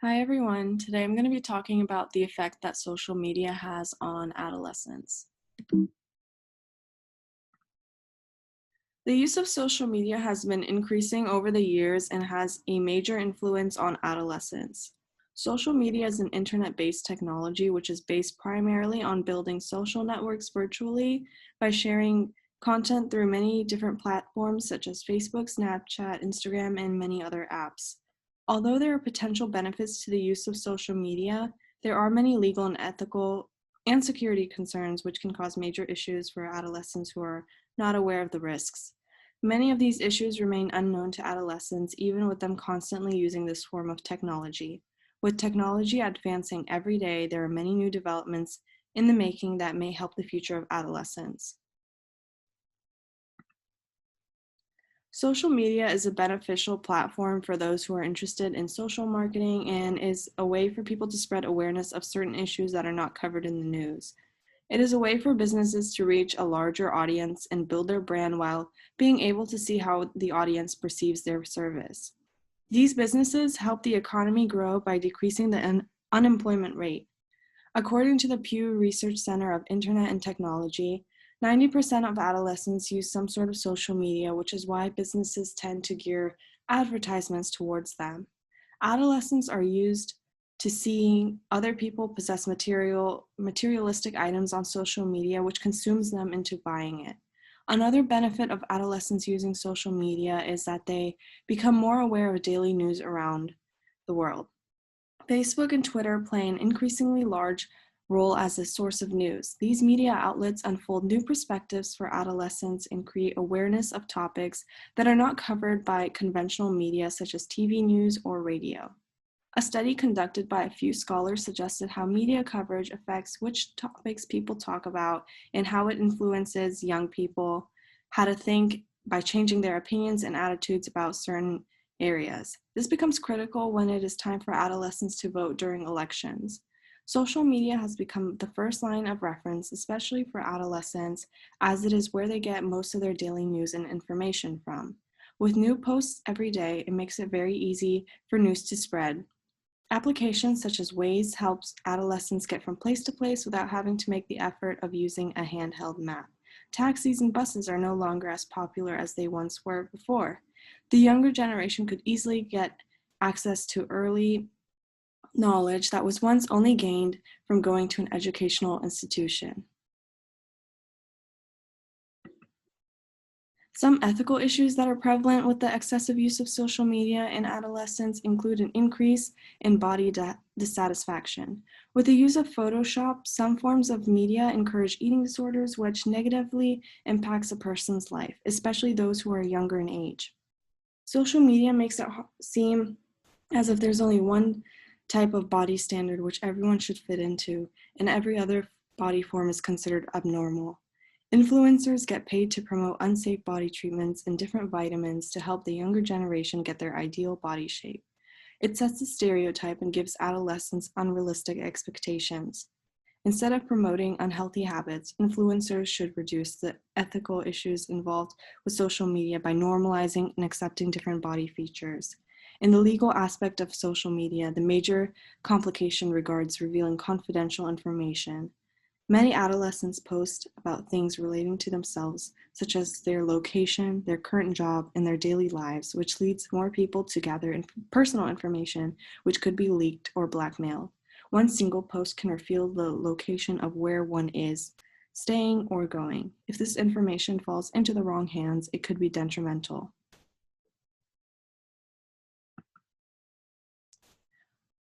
Hi everyone. Today I'm going to be talking about the effect that social media has on adolescents. The use of social media has been increasing over the years and has a major influence on adolescents. Social media is an internet-based technology which is based primarily on building social networks virtually by sharing content through many different platforms such as Facebook, Snapchat, Instagram, and many other apps. Although there are potential benefits to the use of social media, there are many legal and ethical and security concerns which can cause major issues for adolescents who are not aware of the risks. Many of these issues remain unknown to adolescents, even with them constantly using this form of technology. With technology advancing every day, there are many new developments in the making that may help the future of adolescents. Social media is a beneficial platform for those who are interested in social marketing and is a way for people to spread awareness of certain issues that are not covered in the news. It is a way for businesses to reach a larger audience and build their brand while being able to see how the audience perceives their service. These businesses help the economy grow by decreasing the unemployment rate. According to the Pew Research Center of Internet and Technology, 90% of adolescents use some sort of social media, which is why businesses tend to gear advertisements towards them. Adolescents are used to seeing other people possess materialistic items on social media, which consumes them into buying it. Another benefit of adolescents using social media is that they become more aware of daily news around the world. Facebook and Twitter play an increasingly large role as a source of news. These media outlets unfold new perspectives for adolescents and create awareness of topics that are not covered by conventional media such as TV news or radio. A study conducted by a few scholars suggested how media coverage affects which topics people talk about and how it influences young people how to think by changing their opinions and attitudes about certain areas. This becomes critical when it is time for adolescents to vote during elections. Social media has become the first line of reference, especially for adolescents, as it is where they get most of their daily news and information from. With new posts every day, it makes it very easy for news to spread. Applications such as Waze helps adolescents get from place to place without having to make the effort of using a handheld map. Taxis and buses are no longer as popular as they once were before. The younger generation could easily get access to early knowledge that was once only gained from going to an educational institution. Some ethical issues that are prevalent with the excessive use of social media in adolescents include an increase in body dissatisfaction. With the use of Photoshop, some forms of media encourage eating disorders, which negatively impacts a person's life, especially those who are younger in age. Social media makes it seem as if there's only one type of body standard which everyone should fit into, and every other body form is considered abnormal. Influencers get paid to promote unsafe body treatments and different vitamins to help the younger generation get their ideal body shape. It sets a stereotype and gives adolescents unrealistic expectations. Instead of promoting unhealthy habits, influencers should reduce the ethical issues involved with social media by normalizing and accepting different body features. In the legal aspect of social media, the major complication regards revealing confidential information. Many adolescents post about things relating to themselves, such as their location, their current job, and their daily lives, which leads more people to gather personal information, which could be leaked or blackmailed. One single post can reveal the location of where one is, staying or going. If this information falls into the wrong hands, it could be detrimental.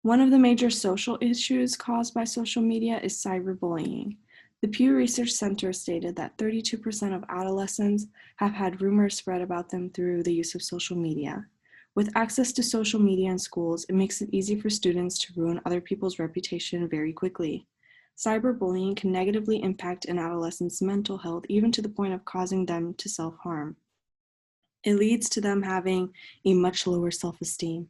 One of the major social issues caused by social media is cyberbullying. The Pew Research Center stated that 32% of adolescents have had rumors spread about them through the use of social media. With access to social media in schools, it makes it easy for students to ruin other people's reputation very quickly. Cyberbullying can negatively impact an adolescent's mental health, even to the point of causing them to self-harm. It leads to them having a much lower self-esteem.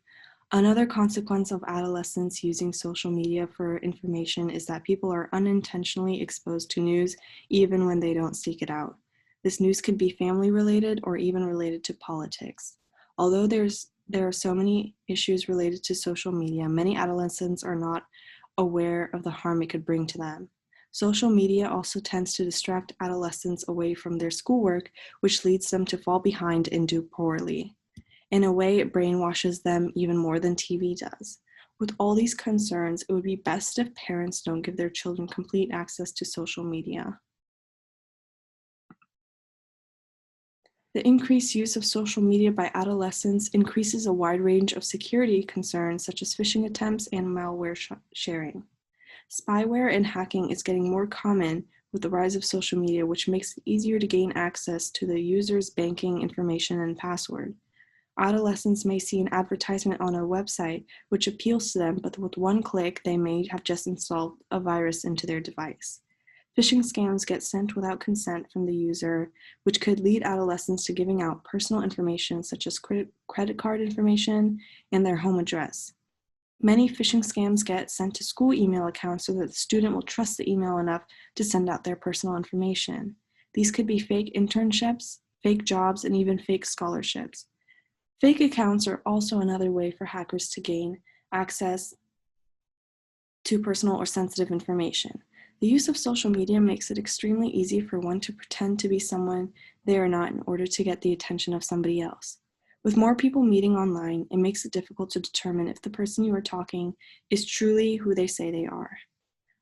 Another consequence of adolescents using social media for information is that people are unintentionally exposed to news even when they don't seek it out. This news could be family related or even related to politics. Although there's there are so many issues related to social media. Many adolescents are not aware of the harm it could bring to them. Social media also tends to distract adolescents away from their schoolwork, which leads them to fall behind and do poorly. In a way, it brainwashes them even more than TV does. With all these concerns, it would be best if parents don't give their children complete access to social media. The increased use of social media by adolescents increases a wide range of security concerns such as phishing attempts and malware sharing. Spyware and hacking is getting more common with the rise of social media, which makes it easier to gain access to the user's banking information and password. Adolescents may see an advertisement on a website which appeals to them, but with one click, they may have just installed a virus into their device. Phishing scams get sent without consent from the user, which could lead adolescents to giving out personal information such as credit card information and their home address. Many phishing scams get sent to school email accounts so that the student will trust the email enough to send out their personal information. These could be fake internships, fake jobs, and even fake scholarships. Fake accounts are also another way for hackers to gain access to personal or sensitive information. The use of social media makes it extremely easy for one to pretend to be someone they are not in order to get the attention of somebody else. With more people meeting online, it makes it difficult to determine if the person you are talking is truly who they say they are.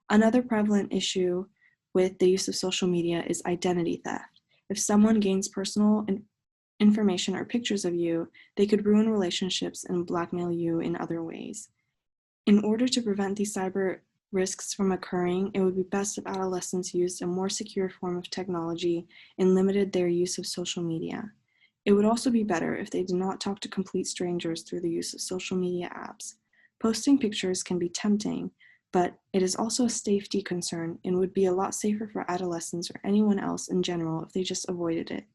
Another prevalent issue with the use of social media is identity theft. If someone gains personal information or pictures of you, they could ruin relationships and blackmail you in other ways. In order to prevent these cyber risks from occurring, it would be best if adolescents used a more secure form of technology and limited their use of social media. It would also be better if they did not talk to complete strangers through the use of social media apps. Posting pictures can be tempting, but it is also a safety concern and would be a lot safer for adolescents or anyone else in general if they just avoided it.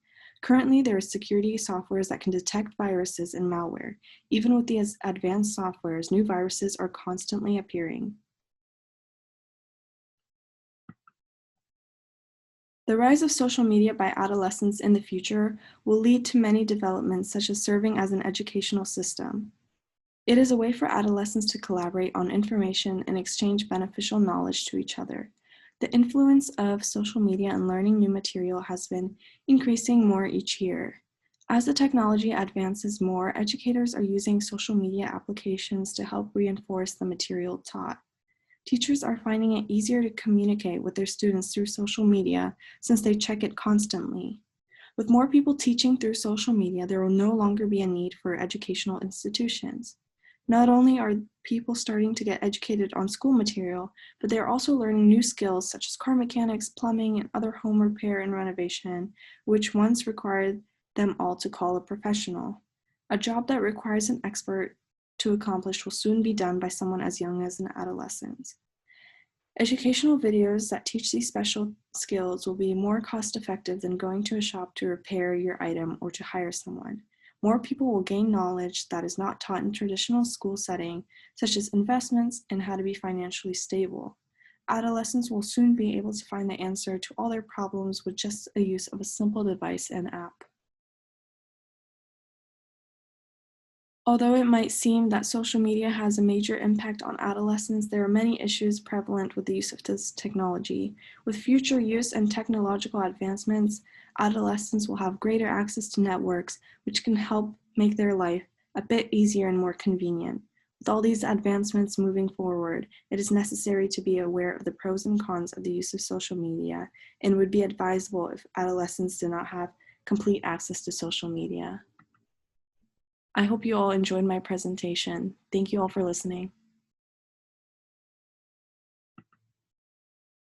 Currently, there are security softwares that can detect viruses and malware. Even with these advanced softwares, new viruses are constantly appearing. The rise of social media by adolescents in the future will lead to many developments, such as serving as an educational system. It is a way for adolescents to collaborate on information and exchange beneficial knowledge to each other. The influence of social media and learning new material has been increasing more each year. As the technology advances more, educators are using social media applications to help reinforce the material taught. Teachers are finding it easier to communicate with their students through social media since they check it constantly. With more people teaching through social media, there will no longer be a need for educational institutions. Not only are people starting to get educated on school material, but they are also learning new skills such as car mechanics, plumbing, and other home repair and renovation, which once required them all to call a professional. A job that requires an expert to accomplish will soon be done by someone as young as an adolescent. Educational videos that teach these special skills will be more cost-effective than going to a shop to repair your item or to hire someone. More people will gain knowledge that is not taught in traditional school setting, such as investments and how to be financially stable. Adolescents will soon be able to find the answer to all their problems with just the use of a simple device and app. Although it might seem that social media has a major impact on adolescents, there are many issues prevalent with the use of this technology. With future use and technological advancements, adolescents will have greater access to networks, which can help make their life a bit easier and more convenient. With all these advancements moving forward, it is necessary to be aware of the pros and cons of the use of social media, and would be advisable if adolescents do not have complete access to social media. I hope you all enjoyed my presentation. Thank you all for listening.